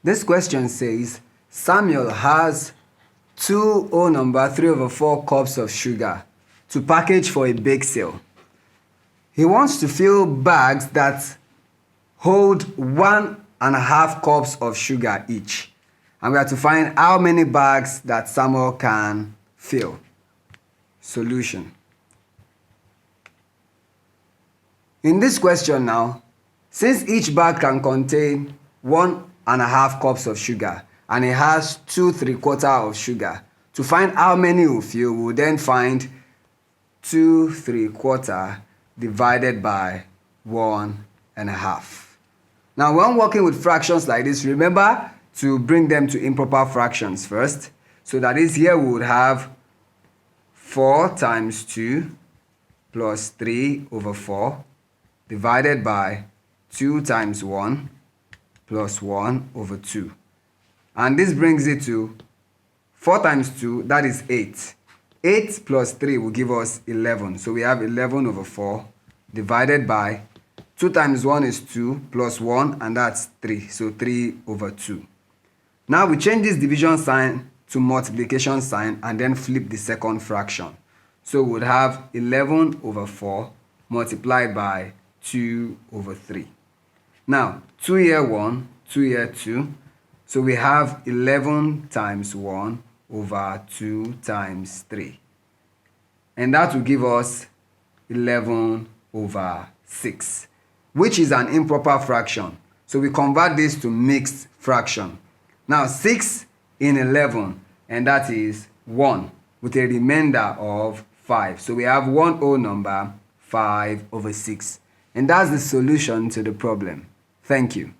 This question says, Samuel has two whole number 3/4 cups of sugar to package for a bake sale. He wants to fill bags that hold 1.5 cups of sugar each. And we have to find how many bags that Samuel can fill. Solution. In this question now, since each bag can contain 1.5 cups of sugar and it has 2 3/4 of sugar, to find how many will fill, we'll then find 2 3/4 divided by 1.5. Now, when working with fractions like this, remember to bring them to improper fractions first. So that is, here we would have 4 times 2 plus 3/4 divided by 2 times 1 plus 1/2. And this brings it to 4 times 2, that is 8. 8 plus 3 will give us 11. So we have 11/4 divided by 2 times 1 is 2 plus 1, and that's 3. So 3/2. Now we change this division sign to multiplication sign and then flip the second fraction. So we would have 11/4 multiplied by 2/3. Now 2 here 1, 2 here 2. So we have 11 times 1 over 2 times 3. And that will give us 11/6, which is an improper fraction. So we convert this to mixed fraction. Now 6 in 11, and that is 1 with a remainder of 5. So we have one whole number, 5/6. And that's the solution to the problem. Thank you.